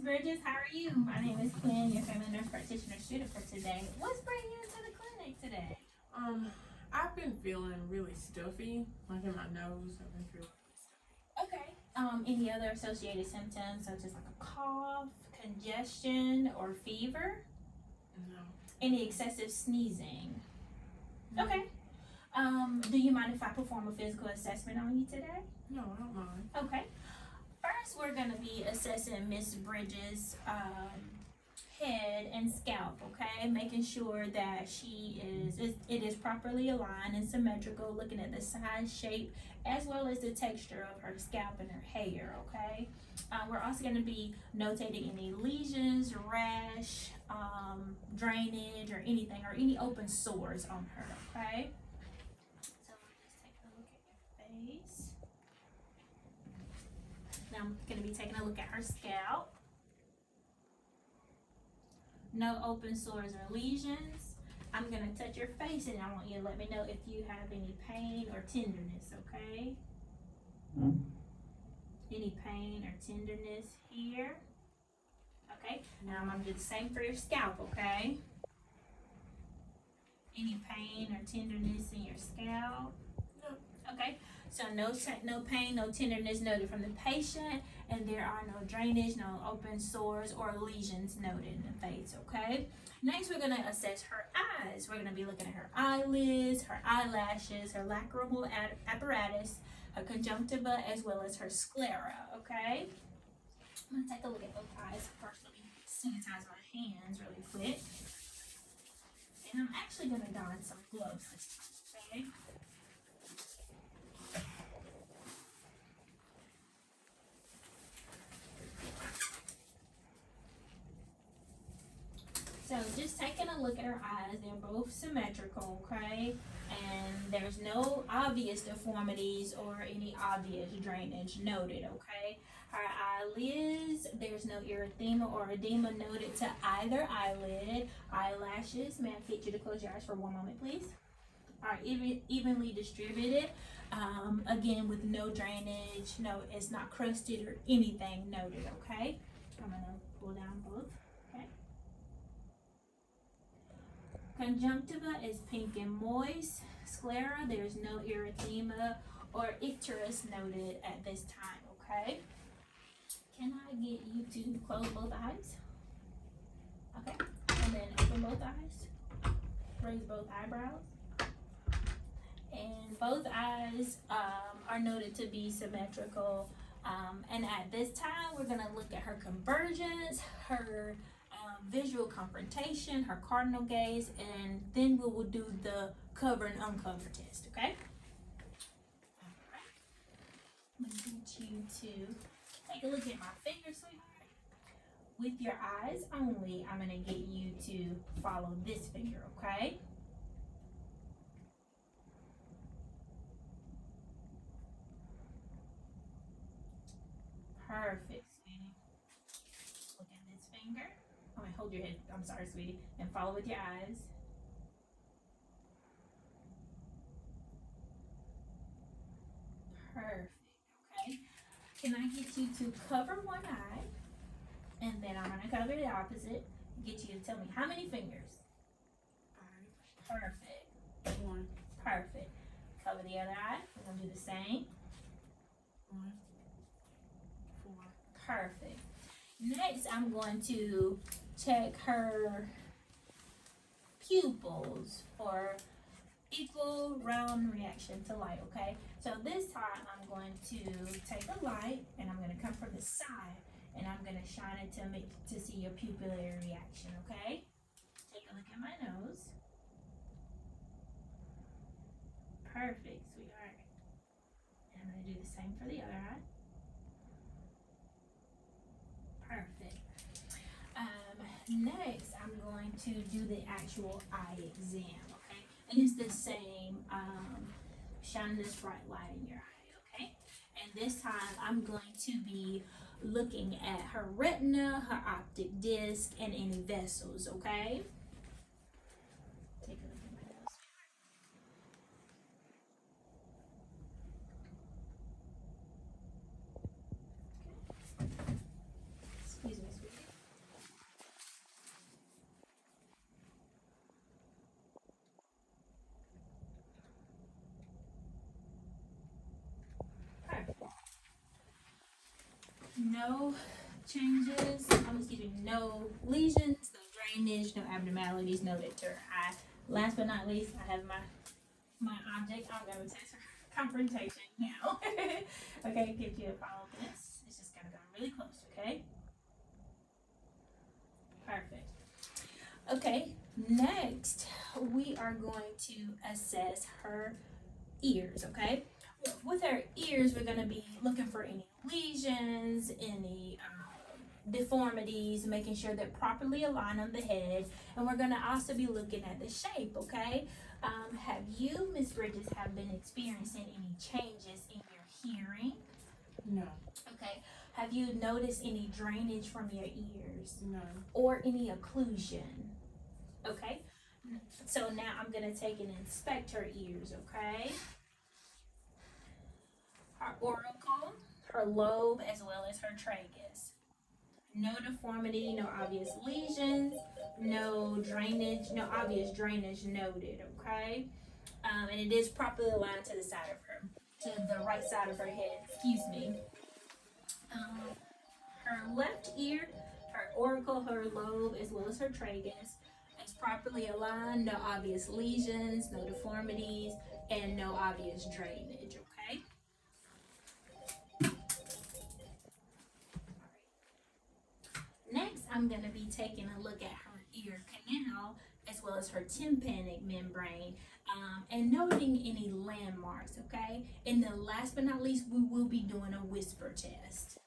Bridges. How are you? My name is Quinn, your family nurse practitioner student for today. What's bringing you into the clinic today? Um, I've been feeling really stuffy, like in my nose. I've been feeling really stuffy. Okay. Any other associated symptoms such as like a cough, congestion, or fever? No. Any excessive sneezing? No. Okay. Do you mind if I perform a physical assessment on you today? No, I don't mind. Okay. First, we're gonna be assessing Miss Bridges' head and scalp. Okay, making sure that it is properly aligned and symmetrical. Looking at the size, shape, as well as the texture of her scalp and her hair. Okay. We're also gonna be notating any lesions, rash, drainage, or anything, or any open sores on her. Okay. So we'll just take a look at your face. Now I'm going to be taking a look at her scalp. No open sores or lesions. I'm going to touch your face and I want you to let me know if you have any pain or tenderness, okay? Any pain or tenderness here? Okay, now I'm going to do the same for your scalp, okay? Any pain or tenderness in your scalp? No. Okay, so no pain, no tenderness noted from the patient, and there are no drainage, no open sores or lesions noted in the face, okay? Next, we're gonna assess her eyes. We're gonna be looking at her eyelids, her eyelashes, her lacrimal apparatus, her conjunctiva, as well as her sclera, okay? I'm gonna take a look at both eyes first. Let me sanitize my hands really quick. And I'm actually gonna don some gloves this time, okay? So just taking a look at her eyes, they're both symmetrical, okay? And there's no obvious deformities or any obvious drainage noted, okay? Her eyelids, there's no erythema or edema noted to either eyelid. Eyelashes, may I get you to close your eyes for one moment, please? Are evenly distributed, again with no drainage, no, it's not crusted or anything noted, okay? I'm gonna pull down both. Conjunctiva is pink and moist. Sclera, there's no erythema or icterus noted at this time, okay? Can I get you to close both eyes? Okay, and then open both eyes. Raise both eyebrows. And both eyes are noted to be symmetrical. And at this time, we're gonna look at her convergence, her visual confrontation, her cardinal gaze, and then we will do the cover and uncover test, okay? Alright. I'm gonna get you to take a look at my fingers, sweetheart. With your eyes only, I'm gonna get you to follow this finger, okay? Perfect, sweetie. Look at this finger. Hold your head. I'm sorry, sweetie. And follow with your eyes. Perfect. Okay. Can I get you to cover one eye? And then I'm going to cover the opposite. Get you to tell me how many fingers? Perfect. One. Perfect. Cover the other eye. We're going to do the same. 1, 4. Perfect. Next, I'm going to check her pupils for equal round reaction to light, okay? So this time I'm going to take a light and I'm going to come from the side and I'm going to shine it to see your pupillary reaction, okay? Take a look at my nose. Perfect, sweetheart. And I'm going to do the same for the other eye. Perfect. Next, I'm going to do the actual eye exam, okay? And it's the same, shine this bright light in your eye, okay? And this time, I'm going to be looking at her retina, her optic disc, and any vessels, okay? Take a look at my nose. Okay. Excuse me, sweetie. no changes, excuse me, no lesions, no drainage, no abnormalities noted to her eye. Last but not least, I have my object. I'm going to test her confrontation now. Okay, get you a follow this. It's just going to go really close, okay? Perfect. Okay, next we are going to assess her ears, okay? With her ears, we're going to be looking for any lesions, any deformities, making sure they're properly aligned on the head, and we're going to also be looking at the shape, okay? Have you, Miss Bridges, have been experiencing any changes in your hearing? No. Okay. Have you noticed any drainage from your ears? No. Or any occlusion? Okay. So now I'm going to take and inspect her ears, okay? Her auricle, her lobe, as well as her tragus. No deformity, no obvious lesions, no drainage, no obvious drainage noted, okay? And it is properly aligned to the side of her, to the right side of her head, excuse me. Her left ear, her auricle, her lobe, as well as her tragus is properly aligned, no obvious lesions, no deformities, and no obvious drainage, okay? Next, I'm going to be taking a look at her ear canal as well as her tympanic membrane and noting any landmarks, okay? And then last but not least, we will be doing a whisper test.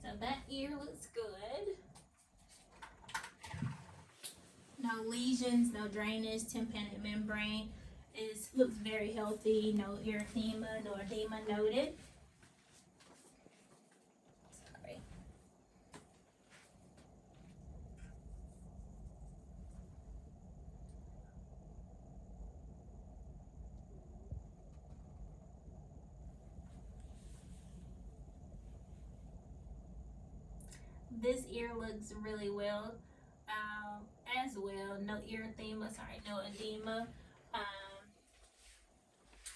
So that ear looks good. No lesions, no drainage, tympanic membrane looks very healthy. No erythema, no edema noted. Sorry. This ear looks really well as well. No erythema, sorry, no edema.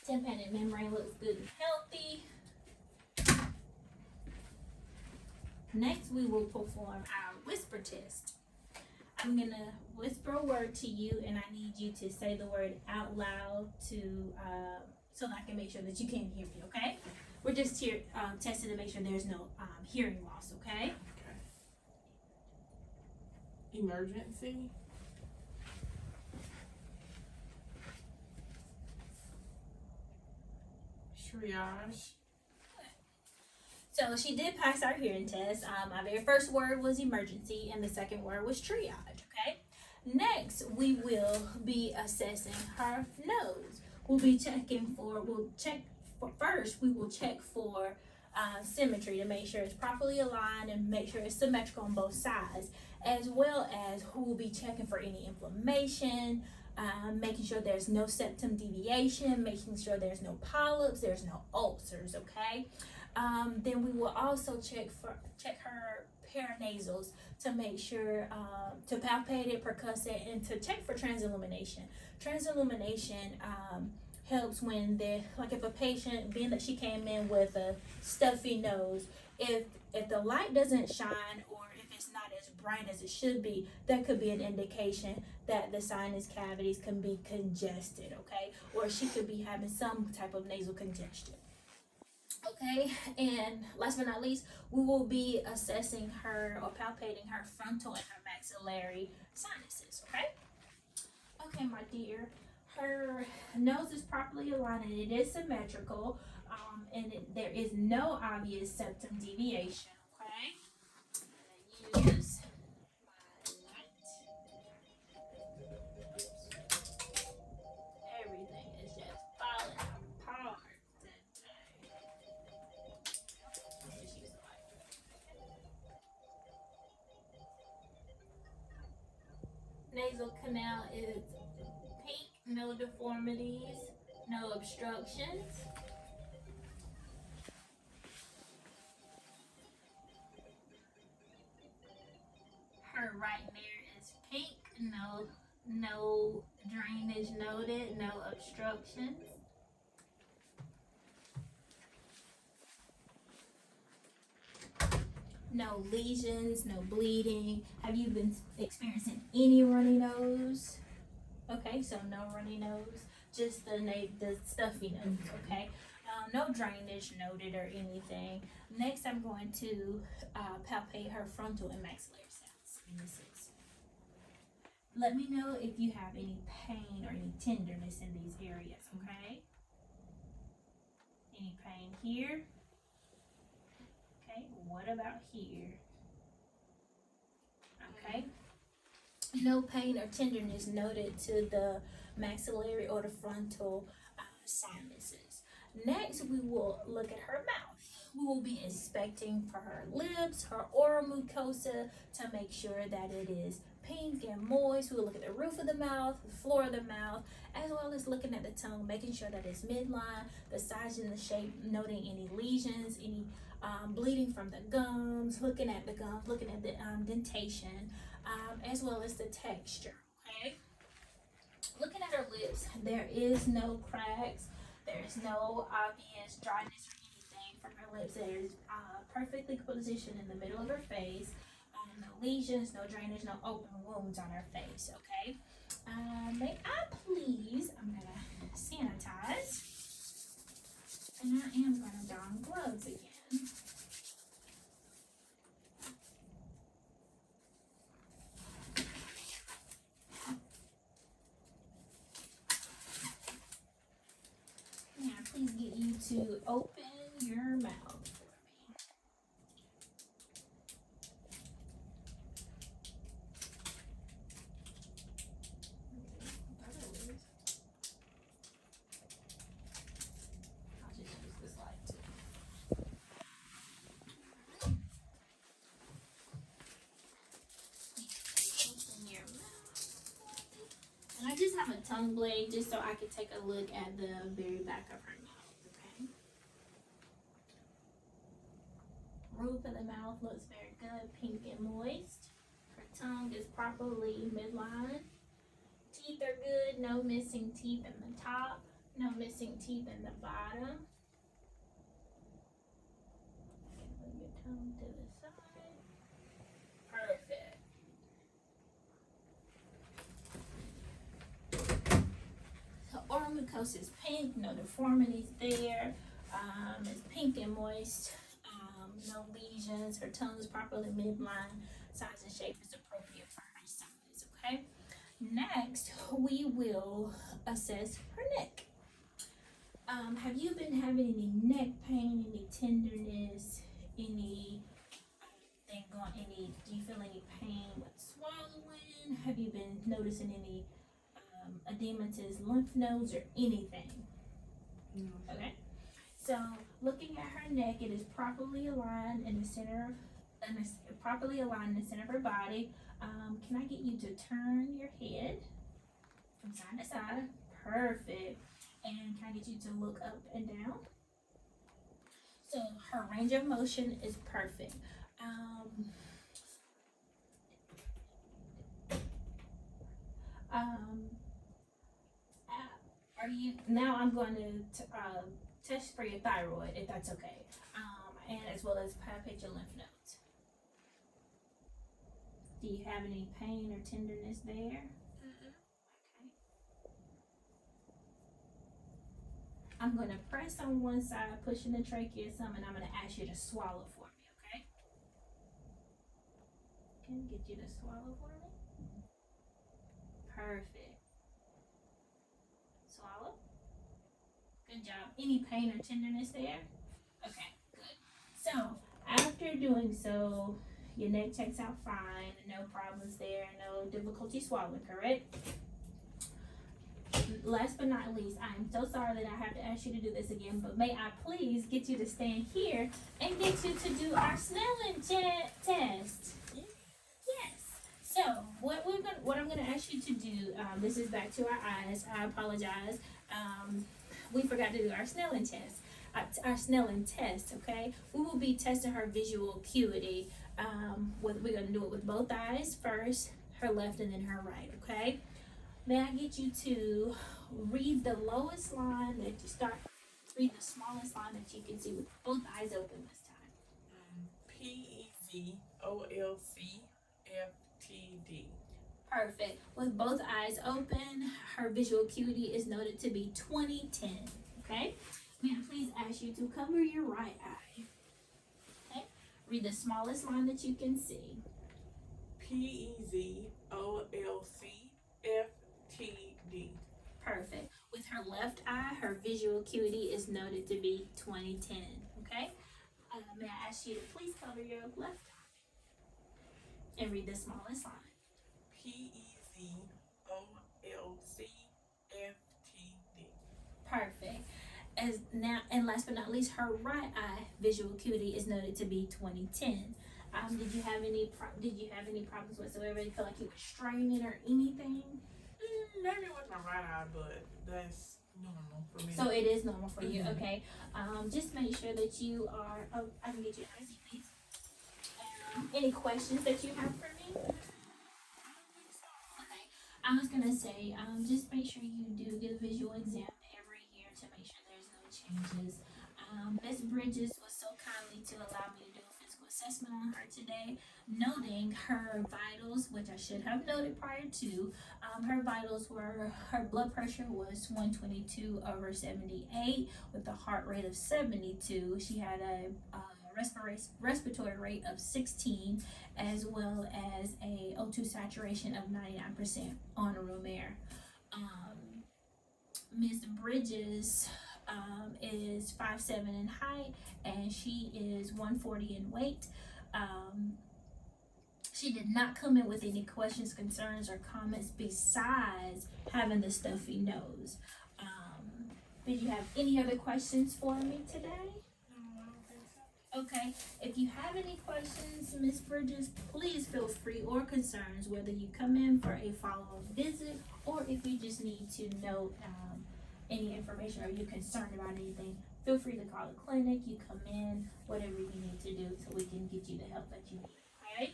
Tympanic membrane looks good and healthy. Next, we will perform our whisper test. I'm gonna whisper a word to you, and I need you to say the word out loud so that I can make sure that you can hear me. Okay? We're just here testing to make sure there's no hearing loss. Okay? Okay. Emergency. Triage. So she did pass our hearing test. My very first word was emergency, and the second word was triage. Okay. Next, we will be assessing her nose. We'll check for symmetry to make sure it's properly aligned and make sure it's symmetrical on both sides, as well as who will be checking for any inflammation, making sure there's no septum deviation, making sure there's no polyps, there's no ulcers, okay? Then we will also check her paranasals to make sure, to palpate it, percuss it, and to check for transillumination. Transillumination helps when if a patient, being that she came in with a stuffy nose, if the light doesn't shine or if it's not as bright as it should be, that could be an indication that the sinus cavities can be congested, okay? Or she could be having some type of nasal congestion. Okay, and last but not least, we will be assessing her or palpating her frontal and her maxillary sinuses, okay? Okay, my dear, her nose is properly aligned and it is symmetrical, and there is no obvious septum deviation, okay? I'm gonna use my light. nasal canal is pink, no deformities, no obstructions. Her right ear is pink, no drainage noted, no obstructions. No lesions, no bleeding. Have you been experiencing any runny nose? Okay, so no runny nose, just the stuffy nose. Okay, no drainage noted or anything. Next, I'm going to palpate her frontal and maxillary sinuses. Let me know if you have any pain or any tenderness in these areas. Okay. Any pain here? Okay. What about here? Okay. No pain or tenderness noted to the maxillary or the frontal sinuses. Next, we will look at her mouth. We will be inspecting for her lips, her oral mucosa to make sure that it is pink and moist. We will look at the roof of the mouth, the floor of the mouth, as well as looking at the tongue, making sure that it's midline, the size and the shape, noting any lesions, any bleeding from the gums, looking at the gums, looking at the dentation, as well as the texture. Okay. Looking at her lips, there is no cracks. There is no obvious dryness or anything from her lips. It is perfectly positioned in the middle of her face. No lesions, no drainage, no open wounds on her face. Okay. May I please? I'm gonna sanitize, and I am gonna don gloves again. May I please get you to open your mouth for me? I'll just use this light too. Open your mouth. And I just have a tongue blade just so I can take a look at the very back of her mouth, okay? Roof of the mouth looks very good, pink and moist. Her tongue is properly midline. Teeth are good, no missing teeth in the top, no missing teeth in the bottom. Move your tongue to the side. Perfect. So oral mucosa is pink, no deformities there. It's pink and moist. No lesions. Her tongue is properly midline. Size and shape is appropriate for her size. Okay. Next, we will assess her neck. Have you been having any neck pain, any tenderness, any thing going? Do you feel any pain with swallowing? Have you been noticing any edematous lymph nodes or anything? No. Okay. So, looking at her neck, it is properly aligned in the center of her body. Can I get you to turn your head from side to side? Perfect. And can I get you to look up and down? So her range of motion is perfect. Are you now? I'm going to test for your thyroid, if that's okay, and as well as palpate your lymph nodes. Do you have any pain or tenderness there? Okay. I'm going to press on one side, pushing the trachea some, and I'm going to ask you to swallow for me, okay? Can I get you to swallow for me? Perfect. Swallow. Good job. Any pain or tenderness there? Okay, good. So, after doing so, your neck checks out fine, no problems there, no difficulty swallowing, correct? Last but not least, I am so sorry that I have to ask you to do this again, but may I please get you to stand here and get you to do our smelling test? Yes. So what I'm gonna ask you to do, this is back to our eyes. I apologize. We forgot to do our Snellen test. Our Snellen test. Okay, we will be testing her visual acuity. We're gonna do it with both eyes first, her left and then her right. Okay. May I get you to read the lowest line that you start? Read the smallest line that you can see with both eyes open this time. PEZOLCFTD. Perfect. With both eyes open, her visual acuity is noted to be 20/10. Okay? May I please ask you to cover your right eye? Okay? Read the smallest line that you can see. PEZOLCFTD. Perfect. With her left eye, her visual acuity is noted to be 20/10. Okay? May I ask you to please cover your left eye and read the smallest line. PEZOLCFTD. Perfect. As now, and last but not least, her right eye visual acuity is noted to be 20/10. Did you have any problems whatsoever? You feel like you were straining or anything? Maybe with my right eye, but that's normal for me. So it is normal for you, Mhm. okay? Just make sure that you are. Oh, I can get you an ID, please. Any questions that you have for me? Okay. I was gonna say, just make sure you do get a visual exam every year to make sure there's no changes. Ms. Bridges was so kindly to allow me to do a physical assessment on her today, noting her vitals, which I should have noted prior to. Her vitals were, her blood pressure was 122/78 with a heart rate of 72. She had a respiratory rate of 16, as well as a O2 saturation of 99% on room air. Ms. Bridges is 5'7" in height, and she is 140 in weight. She did not come in with any questions, concerns, or comments besides having the stuffy nose. Did you have any other questions for me today? No, I don't think so. Okay, if you have any questions, Ms. Bridges, please feel free, or concerns, whether you come in for a follow-up visit or if you just need to know any information or you're concerned about anything, feel free to call the clinic. You come in, whatever you need to do so we can get you the help that you need. Alright?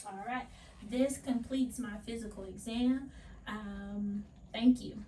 Alright. This completes my physical exam. Thank you.